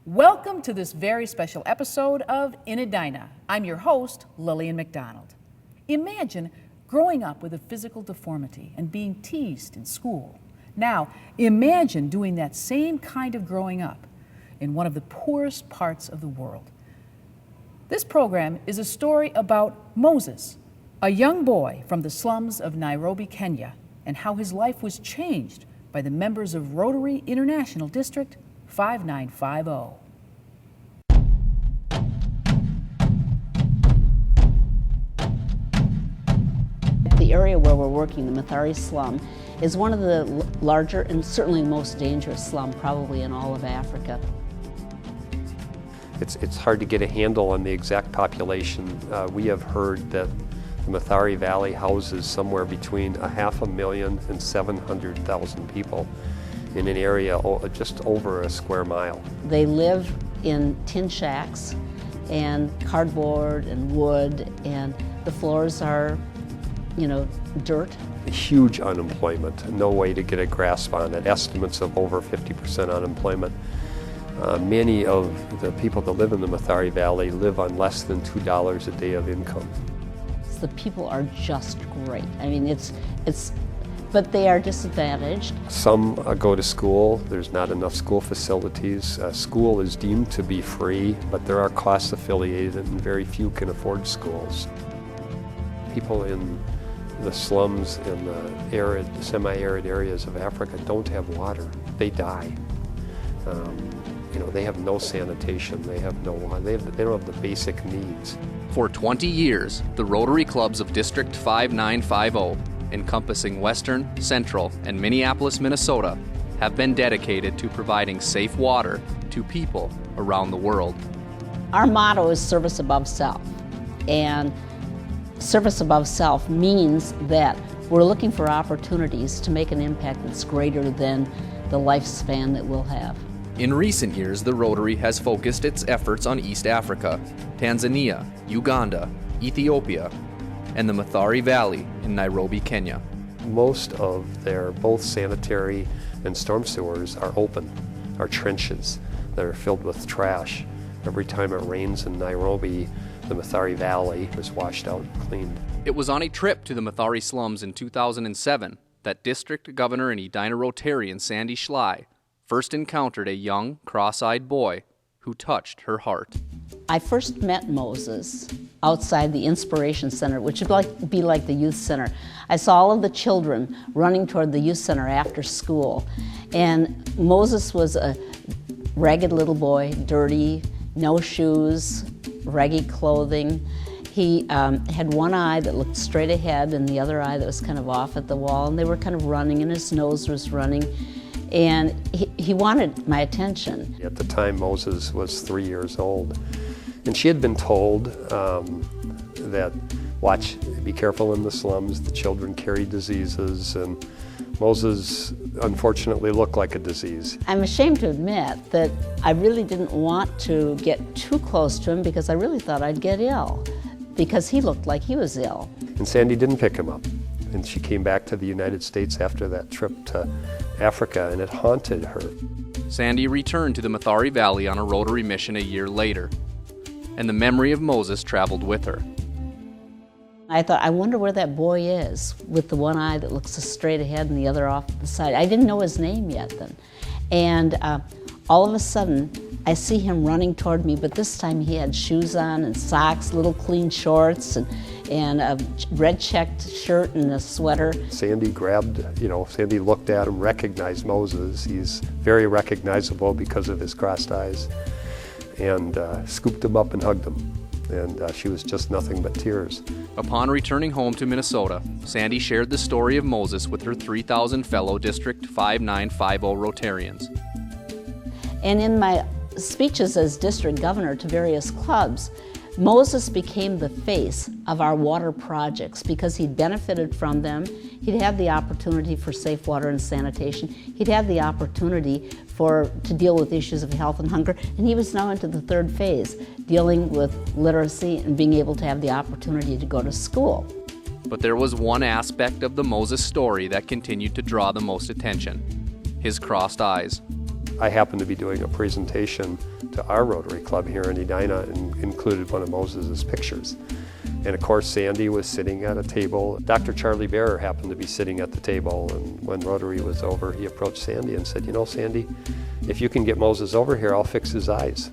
Welcome to this very special episode of In Edina. I'm your host, Lillian McDonald. Imagine growing up with a physical deformity and being teased in school. Now, imagine doing that same kind of growing up in one of the poorest parts of the world. This program is a story about Moses, a young boy from the slums of Nairobi, Kenya, and how his life was changed by the members of Rotary International District 5950. The area where we're working, the Mathare slum, is one of the larger and certainly most dangerous slum probably in all of Africa. It's hard to get a handle on the exact population. We have heard that the Mathare Valley houses somewhere between 500,000 and 700,000 people in an area just over a square mile. They live in tin shacks and cardboard and wood, and the floors are, dirt. Huge unemployment, no way to get a grasp on it. Estimates of over 50% unemployment. Many of the people that live in the Mathare Valley live on less than $2 a day of income. The people are just great. I mean, but they are disadvantaged. Some go to school. There's not enough school facilities. School is deemed to be free, but there are costs affiliated and very few can afford schools. People in the slums in the arid, semi-arid areas of Africa don't have water. They die. They have no sanitation. They have no water. They don't have the basic needs. For 20 years, the Rotary Clubs of District 5950, encompassing Western, Central, and Minneapolis, Minnesota, have been dedicated to providing safe water to people around the world. Our motto is service above self, and service above self means that we're looking for opportunities to make an impact that's greater than the lifespan that we'll have. In recent years, the Rotary has focused its efforts on East Africa, Tanzania, Uganda, Ethiopia, and the Mathare Valley in Nairobi, Kenya. Most of their both sanitary and storm sewers are open, are trenches that are filled with trash. Every time it rains in Nairobi, the Mathare Valley is washed out and cleaned. It was on a trip to the Mathare slums in 2007 that District Governor and Edina Rotarian Sandy Schley first encountered a young, cross-eyed boy who touched her heart. I first met Moses outside the Inspiration Center, which would be like the youth center. I saw all of the children running toward the youth center after school, and Moses was a ragged little boy, dirty, no shoes, raggy clothing. He had one eye that looked straight ahead and the other eye that was kind of off at the wall, and they were kind of running, and his nose was running. And he wanted my attention. At the time, Moses was 3 years old, and she had been told that, be careful in the slums, the children carry diseases, and Moses unfortunately looked like a disease. I'm ashamed to admit that I really didn't want to get too close to him because I really thought I'd get ill, because he looked like he was ill. And Sandy didn't pick him up. And she came back to the United States after that trip to Africa, and it haunted her. Sandy returned to the Mathare Valley on a Rotary mission a year later, and the memory of Moses traveled with her. I thought, I wonder where that boy is with the one eye that looks straight ahead and the other off to the side. I didn't know his name yet then. And all of a sudden, I see him running toward me, but this time he had shoes on and socks, little clean shorts, and a red checked shirt and a sweater. Sandy Sandy looked at him, recognized Moses. He's very recognizable because of his crossed eyes, and scooped him up and hugged him. And she was just nothing but tears. Upon returning home to Minnesota, Sandy shared the story of Moses with her 3,000 fellow District 5950 Rotarians. And in my speeches as district governor to various clubs, Moses became the face of our water projects because he'd benefited from them. He'd had the opportunity for safe water and sanitation. He'd had the opportunity to deal with issues of health and hunger, and he was now into the third phase, dealing with literacy and being able to have the opportunity to go to school. But there was one aspect of the Moses story that continued to draw the most attention: his crossed eyes. I happened to be doing a presentation to our Rotary Club here in Edina and included one of Moses's pictures. And of course, Sandy was sitting at a table. Dr. Charlie Bearer happened to be sitting at the table, and when Rotary was over, he approached Sandy and said, "You know, Sandy, if you can get Moses over here, I'll fix his eyes."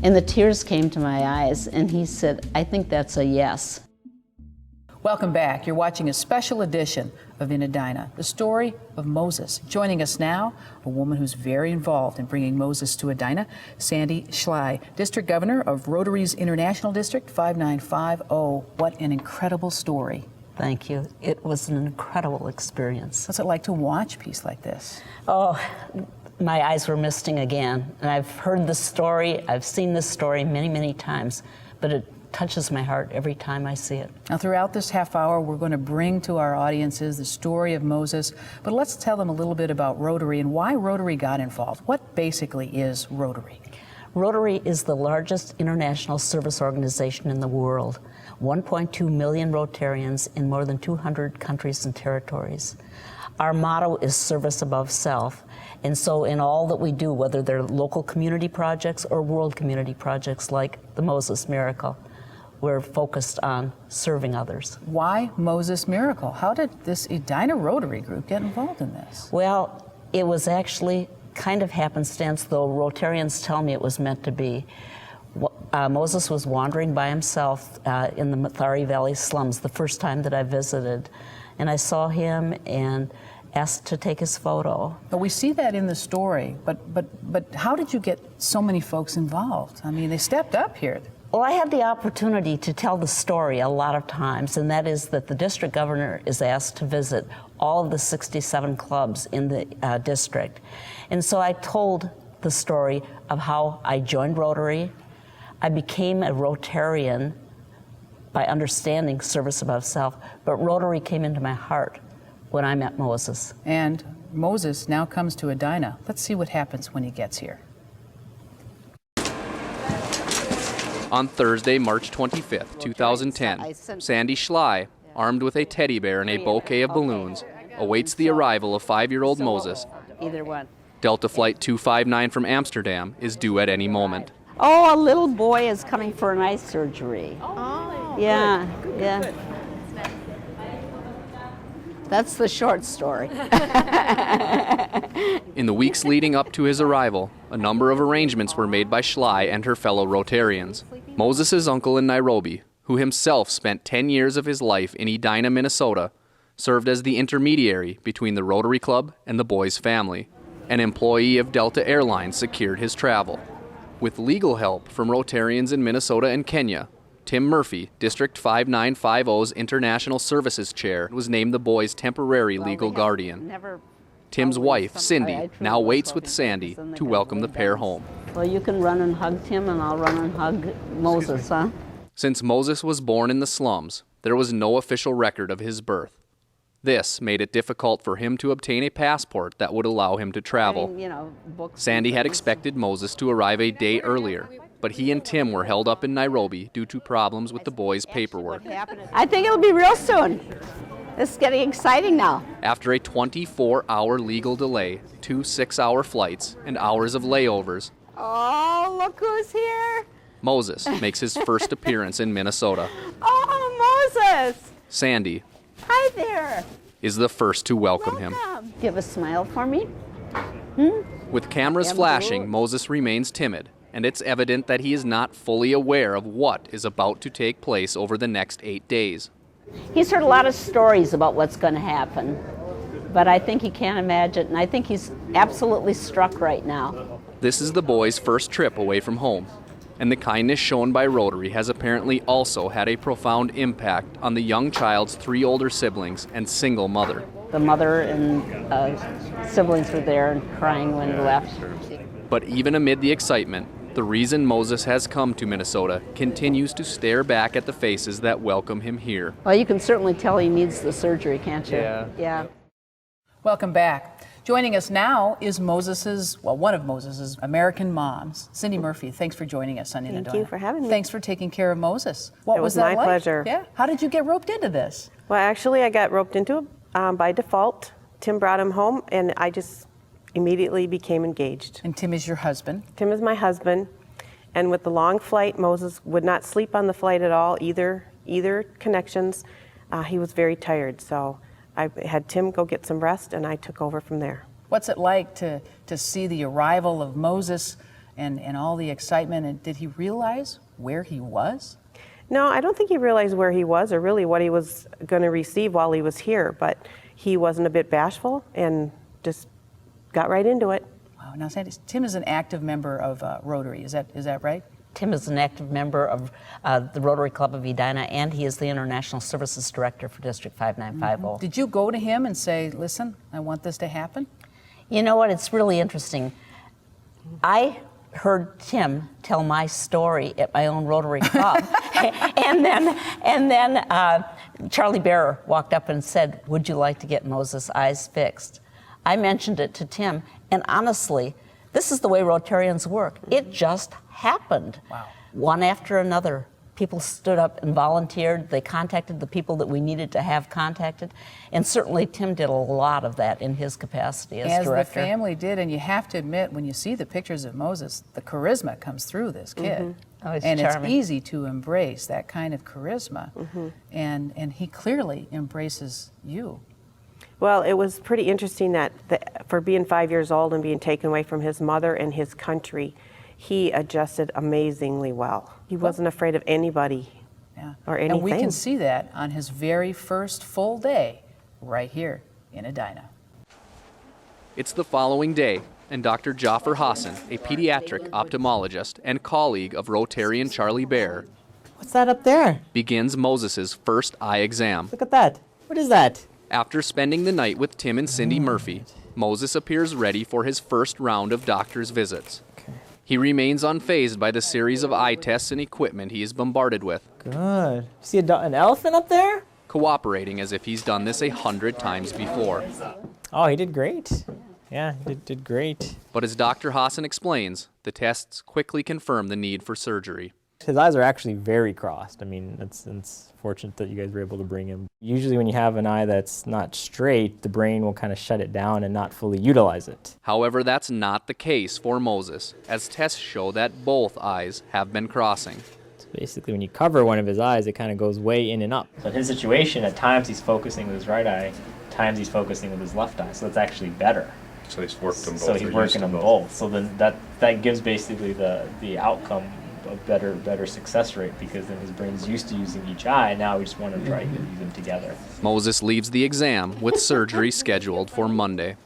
And the tears came to my eyes, and he said, "I think that's a yes." Welcome back. You're watching a special edition of In Edina, the story of Moses. Joining us now, a woman who's very involved in bringing Moses to Edina, Sandy Schley, District Governor of Rotary's International District 5950. What an incredible story. Thank you. It was an incredible experience. What's it like to watch a piece like this? Oh, my eyes were misting again. And I've heard this story, I've seen this story many, many times, but it touches my heart every time I see it. Now, throughout this half hour, we're going to bring to our audiences the story of Moses, but let's tell them a little bit about Rotary and why Rotary got involved. What basically is Rotary? Rotary is the largest international service organization in the world. 1.2 million Rotarians in more than 200 countries and territories. Our motto is service above self. And so in all that we do, whether they're local community projects or world community projects like the Moses Miracle, we're focused on serving others. Why Moses Miracle? How did this Edina Rotary group get involved in this? Well, it was actually kind of happenstance, though Rotarians tell me it was meant to be. Moses was wandering by himself in the Mathari Valley slums the first time that I visited, and I saw him and asked to take his photo. But we see that in the story, but how did you get so many folks involved? I mean, they stepped up here. Well, I had the opportunity to tell the story a lot of times, and that is that the district governor is asked to visit all of the 67 clubs in the district. And so I told the story of how I joined Rotary. I became a Rotarian by understanding service above self, but Rotary came into my heart when I met Moses. And Moses now comes to Edina. Let's see what happens when he gets here. On Thursday, March 25th, 2010, Sandy Schley, armed with a teddy bear and a bouquet of balloons, awaits the arrival of 5-year-old Moses. Either one. Delta Flight 259 from Amsterdam is due at any moment. Oh, a little boy is coming for an eye surgery. Oh, yeah, good. Yeah. That's the short story. In the weeks leading up to his arrival, a number of arrangements were made by Schley and her fellow Rotarians. Moses' uncle in Nairobi, who himself spent 10 years of his life in Edina, Minnesota, served as the intermediary between the Rotary Club and the boy's family. An employee of Delta Airlines secured his travel. With legal help from Rotarians in Minnesota and Kenya, Tim Murphy, District 5950's International Services Chair, was named the boy's temporary legal guardian. Tim's wife, Cindy, now waits with Sandy to welcome the pair home. Well, you can run and hug Tim, and I'll run and hug Moses, huh? Since Moses was born in the slums, there was no official record of his birth. This made it difficult for him to obtain a passport that would allow him to travel. Sandy had expected Moses to arrive a day earlier, but he and Tim were held up in Nairobi due to problems with the boys' paperwork. I think it'll be real soon. It's getting exciting now. After a 24-hour legal delay, 2 6-hour flights, and hours of layovers, oh, look who's here. Moses makes his first appearance in Minnesota. Oh, Moses. Sandy, hi there, is the first to welcome him. Do you have a smile for me? With cameras flashing, Moses remains timid, and it's evident that he is not fully aware of what is about to take place over the next 8 days. He's heard a lot of stories about what's going to happen, but I think he can't imagine, and I think he's absolutely struck right now. This is the boy's first trip away from home, and the kindness shown by Rotary has apparently also had a profound impact on the young child's 3 older siblings and single mother. The mother and siblings were there and crying when he left. But even amid the excitement, the reason Moses has come to Minnesota continues to stare back at the faces that welcome him here. Well, you can certainly tell he needs the surgery, can't you? Yeah. Welcome back. Joining us now is one of Moses's American moms, Cindy Murphy. Thanks for joining us on In Edina. Thank you for having me. Thanks for taking care of Moses. What It was was that my like? pleasure. Yeah. How did you get roped into this? Well, actually, I got roped into it by default. Tim brought him home, and I just immediately became engaged. And Tim is your husband. Tim is my husband, and with the long flight, Moses would not sleep on the flight at all, either connections. He was very tired, so I had Tim go get some rest, and I took over from there. What's it like to see the arrival of Moses and all the excitement? And did he realize where he was? No, I don't think he realized where he was or really what he was going to receive while he was here, but he wasn't a bit bashful and just got right into it. Wow. Now, Sandy, Tim is an active member of Rotary. Is that right? Tim is an active member of the Rotary Club of Edina, and he is the International Services Director for District 5950. Did you go to him and say, listen, I want this to happen? You know what? It's really interesting. I heard Tim tell my story at my own Rotary Club, and then Charlie Bearer walked up and said, "Would you like to get Moses' eyes fixed?" I mentioned it to Tim, and honestly, this is the way Rotarians work. It just happened. Wow. One after another. People stood up and volunteered. They contacted the people that we needed to have contacted. And certainly Tim did a lot of that in his capacity as director. As the family did, and you have to admit, when you see the pictures of Moses, the charisma comes through this kid. Oh, he's and charming. It's easy to embrace that kind of charisma. And he clearly embraces you. Well, it was pretty interesting that for being 5 years old and being taken away from his mother and his country, he adjusted amazingly well. He wasn't afraid of anybody or anything. And we can see that on his very first full day right here in Edina. It's the following day, and Dr. Jaffer Hassan, a pediatric ophthalmologist and colleague of Rotarian Charlie Bear, What's that up there? begins Moses's first eye exam. Look at that. What is that? After spending the night with Tim and Cindy Murphy, Moses appears ready for his first round of doctor's visits. He remains unfazed by the series of eye tests and equipment he is bombarded with, Good. See an elephant up there? cooperating as if he's done this 100 times before. Oh, he did great. Yeah, he did great. But as Dr. Hassan explains, the tests quickly confirm the need for surgery. His eyes are actually very crossed. I mean, it's fortunate that you guys were able to bring him. Usually when you have an eye that's not straight, the brain will kind of shut it down and not fully utilize it. However, that's not the case for Moses, as tests show that both eyes have been crossing. So basically when you cover one of his eyes, it kind of goes way in and up. So in his situation, at times he's focusing with his right eye, at times he's focusing with his left eye. So that's actually better. So he's worked them both. So he's working them both. So then that gives basically the outcome a better success rate, because then his brain's used to using each eye. Now we just want to try to use them together. Moses leaves the exam with surgery scheduled for Monday.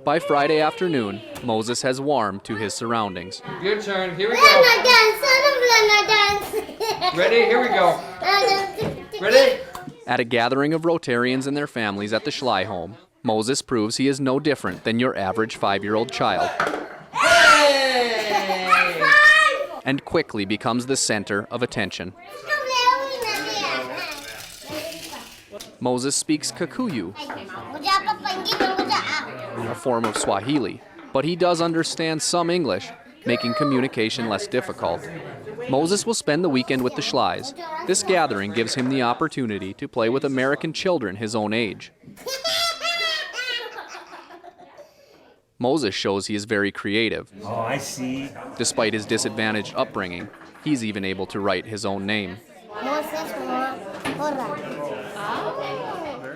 By Friday afternoon, Moses has warmed to his surroundings. Your turn. Here we go. Ready? Here we go. Ready? At a gathering of Rotarians and their families at the Schley home, Moses proves he is no different than your average 5-year-old child, and quickly becomes the center of attention. Moses speaks Kikuyu, a form of Swahili, but he does understand some English, making communication less difficult. Moses will spend the weekend with the Schleys. This gathering gives him the opportunity to play with American children his own age. Moses shows he is very creative. Oh, I see. Despite his disadvantaged upbringing, he's even able to write his own name.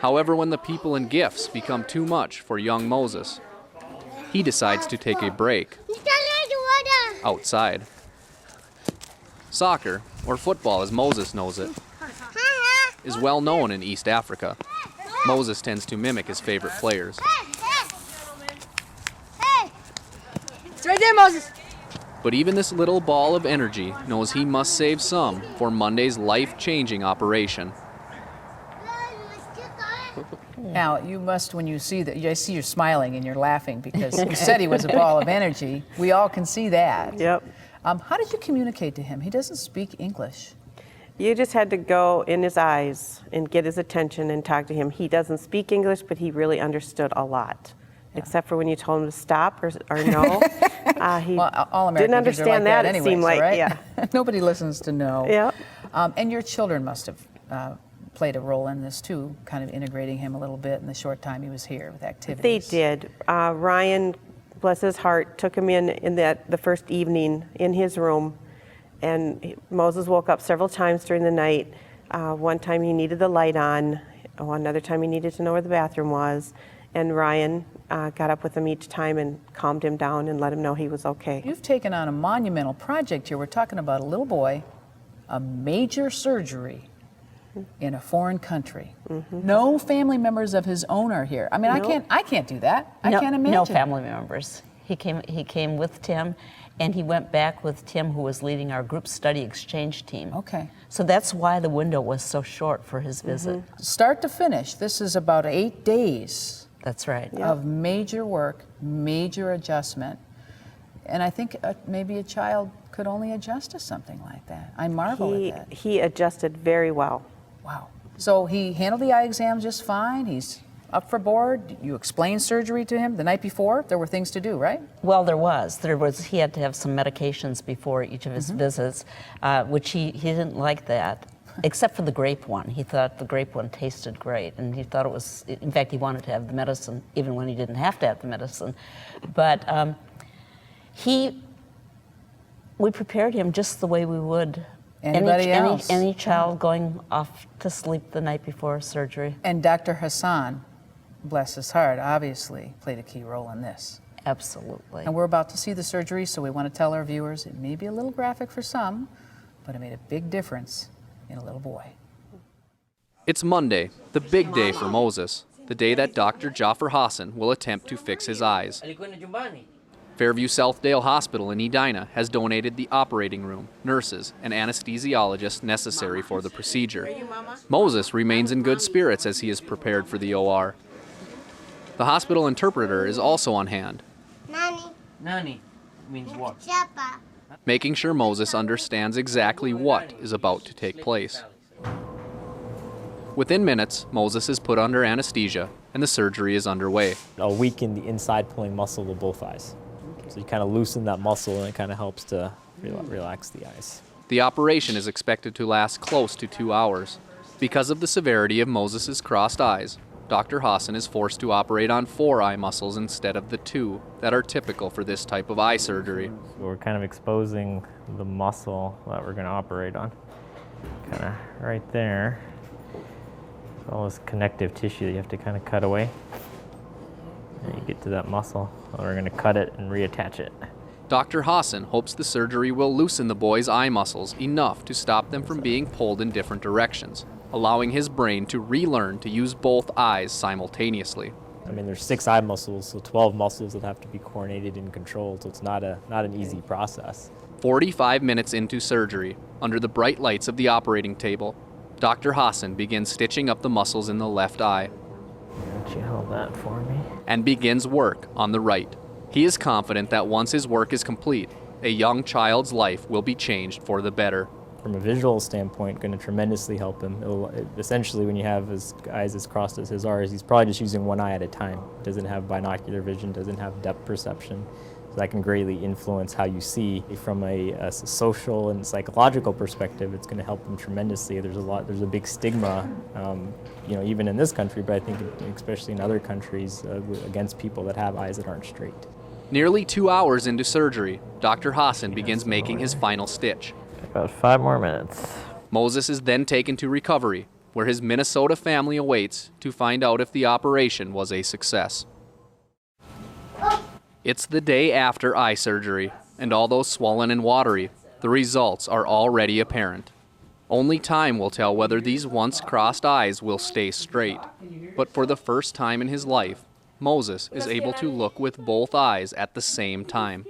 However, when the people and gifts become too much for young Moses, he decides to take a break outside. Soccer, or football as Moses knows it, is well known in East Africa. Moses tends to mimic his favorite players. It's right there, Moses. But even this little ball of energy knows he must save some for Monday's life-changing operation. Now, you must, when you see that, I see you're smiling and you're laughing because you said he was a ball of energy. We all can see that. Yep. How did you communicate to him? He doesn't speak English. You just had to go in his eyes and get his attention and talk to him. He doesn't speak English, but he really understood a lot. Except for when you told him to stop or no. He Well, all American didn't kids are understand like that, it anyway, seemed like, right? yeah. Nobody listens to no. Yeah. And your children must have played a role in this too, kind of integrating him a little bit in the short time he was here with They activities. did. Ryan, bless his heart, took him in the first evening in his room, and Moses woke up several times during the night. One time he needed the light on, another time he needed to know where the bathroom was, and Ryan got up with him each time and calmed him down and let him know he was okay. You've taken on a monumental project here. We're talking about a little boy, a major surgery in a foreign country. No family members of his own are here. I mean, I can't do that. I can't imagine. No family members. He came with Tim, and he went back with Tim, who was leading our group study exchange team. Okay. So that's why the window was so short for his visit. Start to finish, this is about 8 days That's right. of major work, major adjustment. And I think maybe a child could only adjust to something like that. I marvel at that. He adjusted very well. Wow. So he handled the eye exam just fine. He's up for board. You explained surgery to him the night before. There were things to do, right? Well, there was. He had to have some medications before each of his visits, which he didn't like that, except for the grape one. He thought the grape one tasted great, and he thought it was, in fact, he wanted to have the medicine even when he didn't have to have the medicine. But we prepared him just the way we would Anybody else. any child going off to sleep the night before surgery. And Dr. Hassan, bless his heart, obviously played a key role in this. Absolutely. And we're about to see the surgery, so we want to tell our viewers it may be a little graphic for some, but it made a big difference in a little boy. It's Monday, the big day for Moses, the day that Dr. Jaffer Hassan will attempt to fix his eyes. Fairview Southdale Hospital in Edina has donated the operating room, nurses, and anesthesiologists necessary for the procedure. Moses remains in good spirits as he is prepared for the OR. The hospital interpreter is also on hand, Nani means what? making sure Moses understands exactly what is about to take place. Within minutes, Moses is put under anesthesia and the surgery is underway. I'll weaken the inside pulling muscle of both eyes. So you kind of loosen that muscle and it kind of helps to relax the eyes. The operation is expected to last close to 2 hours. Because of the severity of Moses' crossed eyes, Dr. Hassan is forced to operate on 4 eye muscles instead of the 2 that are typical for this type of eye surgery. So we're kind of exposing the muscle that we're going to operate on. Kind of right there. All this connective tissue that you have to kind of cut away. And you get to that muscle. And we're going to cut it and reattach it. Dr. Hassan hopes the surgery will loosen the boy's eye muscles enough to stop them from being pulled in different directions, allowing his brain to relearn to use both eyes simultaneously. I mean, there's 6 eye muscles, so 12 muscles that have to be coordinated and controlled, so it's not an easy process. 45 minutes into surgery, under the bright lights of the operating table, Dr. Hassan begins stitching up the muscles in the left eye. Why don't you hold that for me? And begins work on the right. He is confident that once his work is complete, a young child's life will be changed for the better. From a visual standpoint, going to tremendously help him. Essentially, when you have his eyes as crossed as his are, he's probably just using one eye at a time. Doesn't have binocular vision, doesn't have depth perception. So that can greatly influence how you see. From a social and psychological perspective, it's going to help him tremendously. There's a big stigma, even in this country, but I think especially in other countries, against people that have eyes that aren't straight. Nearly 2 hours into surgery, Dr. Hassan begins making his final stitch. About 5 more minutes. Moses is then taken to recovery, where his Minnesota family awaits to find out if the operation was a success. It's the day after eye surgery, and although swollen and watery, the results are already apparent. Only time will tell whether these once crossed eyes will stay straight. But for the first time in his life, Moses is able to look with both eyes at the same time.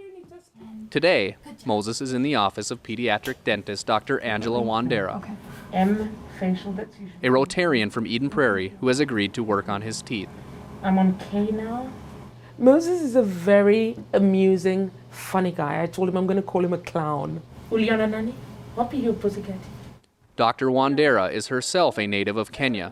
Today, Moses is in the office of pediatric dentist Dr. Angela Wandera. M, facial, that's usually... a Rotarian from Eden Prairie who has agreed to work on his teeth. I'm on K now. Moses is a very amusing, funny guy. I told him I'm going to call him a clown. Uliana Nani, hoppy you pussycat. Dr. Wandera is herself a native of Kenya.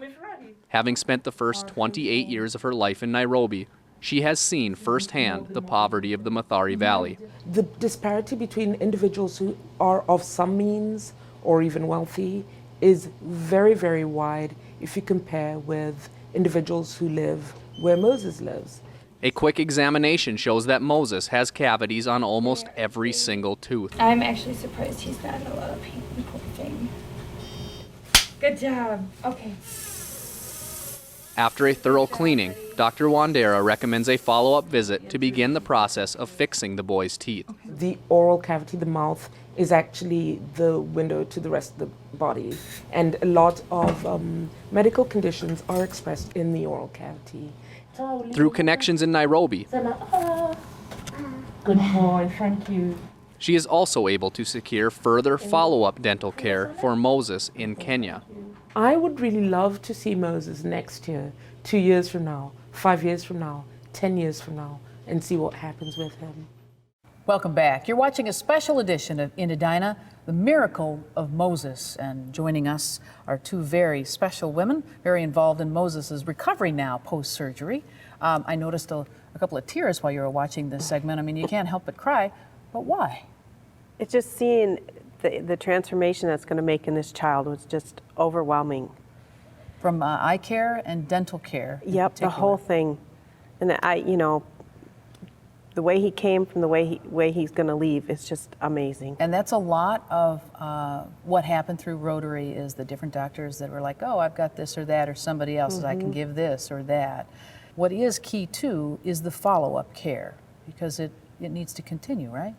Having spent the first 28 years of her life in Nairobi, she has seen firsthand the poverty of the Mathari Valley. The disparity between individuals who are of some means or even wealthy is very, very wide if you compare with individuals who live where Moses lives. A quick examination shows that Moses has cavities on almost every single tooth. I'm actually surprised he's not in a lot of pain. Poor thing. Good job. Okay. After a thorough cleaning, Dr. Wandera recommends a follow-up visit to begin the process of fixing the boy's teeth. The oral cavity, the mouth, is actually the window to the rest of the body. And a lot of medical conditions are expressed in the oral cavity. Through connections in Nairobi, Good boy, thank you. she is also able to secure further follow-up dental care for Moses in Kenya. I would really love to see Moses next year, 2 years from now, 5 years from now, 10 years from now, and see what happens with him. Welcome back. You're watching a special edition of In Edina, The Miracle of Moses. And joining us are two very special women, very involved in Moses' recovery now post-surgery. I noticed a couple of tears while you were watching this segment. I mean, you can't help but cry, but why? It's just seeing the transformation that's going to make in this child was just overwhelming. From eye care and dental care. Yep, the whole thing. And the way he came from the way he's going to leave is just amazing. And that's a lot of what happened through Rotary is the different doctors that were like, oh, I've got this or that, or somebody else I can give this or that. What is key too is the follow-up care, because it needs to continue, right?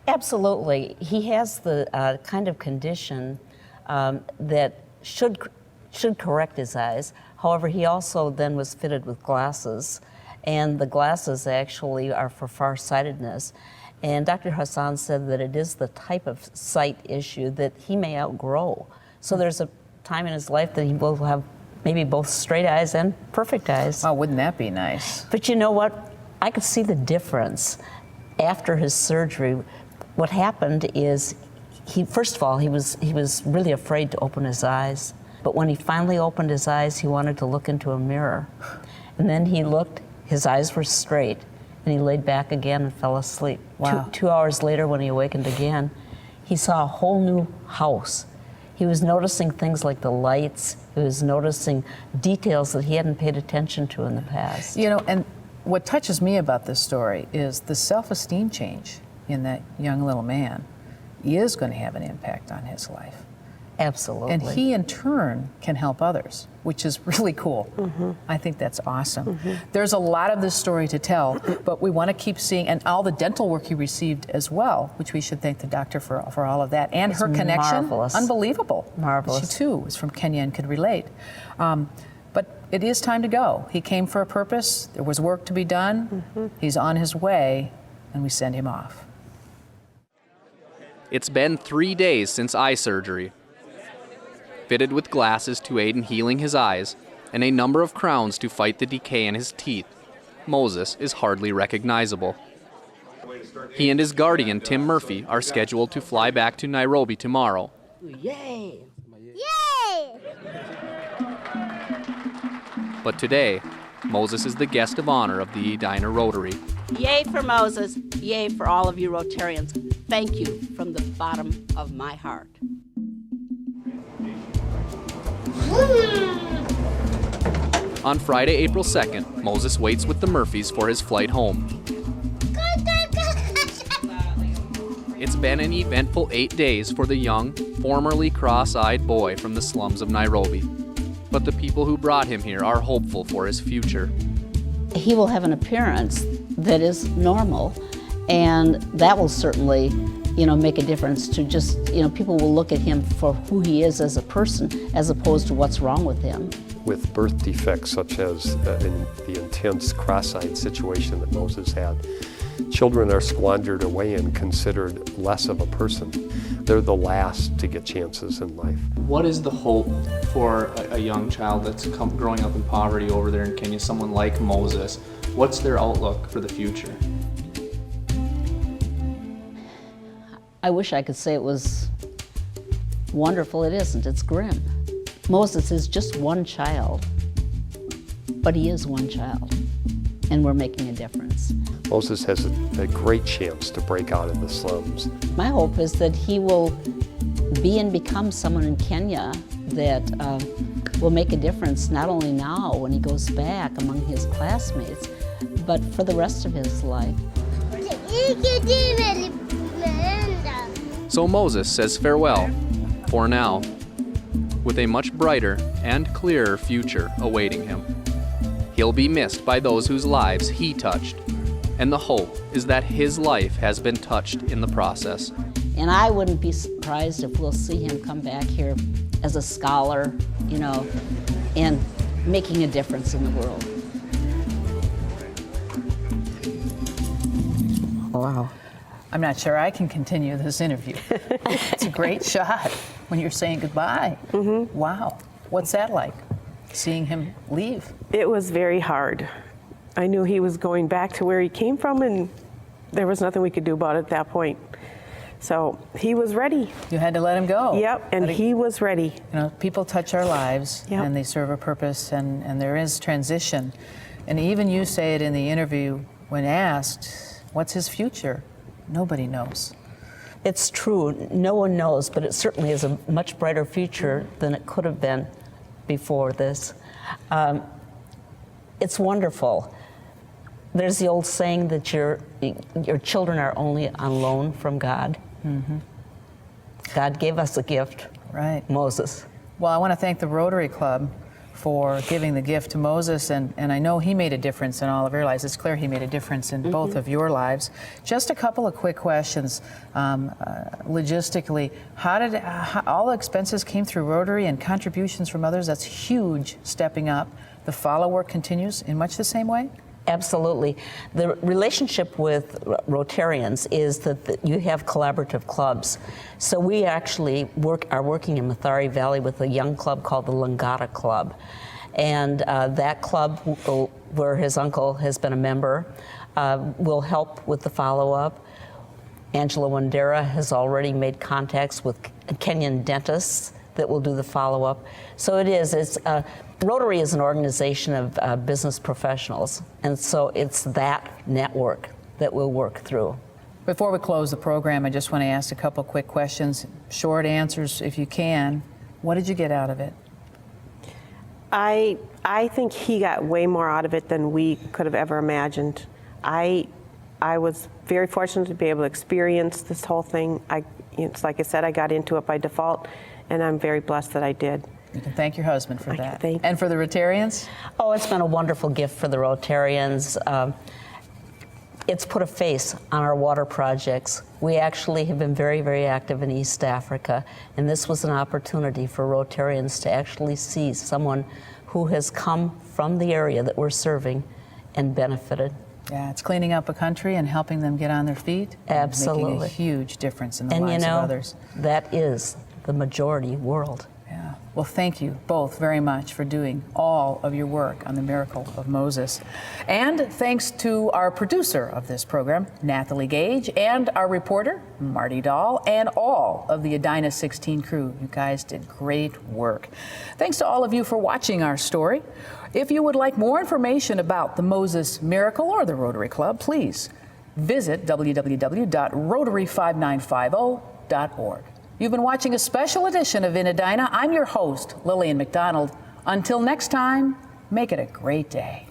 Absolutely. He has the kind of condition that should correct his eyes. However, he also then was fitted with glasses, and the glasses actually are for farsightedness. And Dr. Hassan said that it is the type of sight issue that he may outgrow. So there's a time in his life that he will have maybe both straight eyes and perfect eyes. Oh, wouldn't that be nice? But you know what? I could see the difference after his surgery. What happened is, first of all, he was really afraid to open his eyes. But when he finally opened his eyes, he wanted to look into a mirror. And then he looked, his eyes were straight, and he laid back again and fell asleep. Wow. 2 hours later, when he awakened again, he saw a whole new house. He was noticing things like the lights. He was noticing details that he hadn't paid attention to in the past. You know, and what touches me about this story is the self-esteem change in that young little man is going to have an impact on his life. Absolutely. And he, in turn, can help others, which is really cool. I think that's awesome. There's a lot of this story to tell, but we want to keep seeing, and all the dental work he received as well, which we should thank the doctor for all of that. And her connection, marvelous. Unbelievable. Marvelous. She, too, is from Kenya and could relate. But it is time to go. He came for a purpose. There was work to be done. He's on his way, and we send him off. It's been 3 days since eye surgery. Fitted with glasses to aid in healing his eyes, and a number of crowns to fight the decay in his teeth, Moses is hardly recognizable. He and his guardian, Tim Murphy, are scheduled to fly back to Nairobi tomorrow. Yay! Yay! But today, Moses is the guest of honor of the Edina Rotary. Yay for Moses, yay for all of you Rotarians. Thank you from the bottom of my heart. On Friday, April 2nd, Moses waits with the Murphys for his flight home. It's been an eventful 8 days for the young, formerly cross-eyed boy from the slums of Nairobi. But the people who brought him here are hopeful for his future. He will have an appearance that is normal, and that will certainly, make a difference to just, people will look at him for who he is as a person, as opposed to what's wrong with him. With birth defects such as in the intense cross-eyed situation that Moses had, Children are squandered away and considered less of a person. They're the last to get chances in life. What is the hope for a young child that's growing up in poverty over there in Kenya, someone like Moses? What's their outlook for the future? I wish I could say it was wonderful. It isn't. It's grim. Moses is just one child, but he is one child, and we're making a difference. Moses has a great chance to break out of the slums. My hope is that he will be and become someone in Kenya that will make a difference, not only now when he goes back among his classmates, but for the rest of his life. So Moses says farewell, for now, with a much brighter and clearer future awaiting him. He'll be missed by those whose lives he touched, and the hope is that his life has been touched in the process. And I wouldn't be surprised if we'll see him come back here as a scholar, you know, and making a difference in the world. Wow. I'm not sure I can continue this interview. It's a great shot when you're saying goodbye. Mm-hmm. Wow. What's that like, seeing him leave? It was very hard. I knew he was going back to where he came from, and there was nothing we could do about it at that point. So he was ready. You had to let him go. Yep, and he was ready. You know, people touch our lives, Yep. and they serve a purpose, and there is transition. And even you say it in the interview when asked, what's his future? Nobody knows. It's true, no one knows, but it certainly is a much brighter future than it could have been before this. It's wonderful. There's the old saying that your children are only on loan from God. Mm-hmm. God gave us a gift, Right. Moses. Well, I want to thank the Rotary Club for giving the gift to Moses, and I know he made a difference in all of your lives. It's clear he made a difference in both of your lives. Just a couple of quick questions. Logistically, how all the expenses came through Rotary and contributions from others? That's huge, stepping up. The follow work continues in much the same way? Absolutely. The relationship with Rotarians is that you have collaborative clubs. So we actually are working in Mathare Valley with a young club called the Langata Club. And that club, where his uncle has been a member, will help with the follow-up. Angela Wandera has already made contacts with Kenyan dentists that will do the follow-up. So Rotary is an organization of business professionals, and so it's that network that we'll work through. Before we close the program, I just want to ask a couple quick questions, short answers if you can. What did you get out of it? I think he got way more out of it than we could have ever imagined. I was very fortunate to be able to experience this whole thing. It's like I said, I got into it by default, and I'm very blessed that I did. You can thank your husband for that. Thank you. And for the Rotarians? Oh, it's been a wonderful gift for the Rotarians. It's put a face on our water projects. We actually have been very, very active in East Africa, and this was an opportunity for Rotarians to actually see someone who has come from the area that we're serving and benefited. Yeah, it's cleaning up a country and helping them get on their feet. Absolutely. Making a huge difference in the lives of others. That is the majority world. Yeah. Well, thank you both very much for doing all of your work on the miracle of Moses. And thanks to our producer of this program, Nathalie Gage, and our reporter, Marty Dahl, and all of the Edina 16 crew. You guys did great work. Thanks to all of you for watching our story. If you would like more information about the Moses Miracle or the Rotary Club, please visit www.rotary5950.org. You've been watching a special edition of In Edina. I'm your host, Lillian McDonald. Until next time, make it a great day.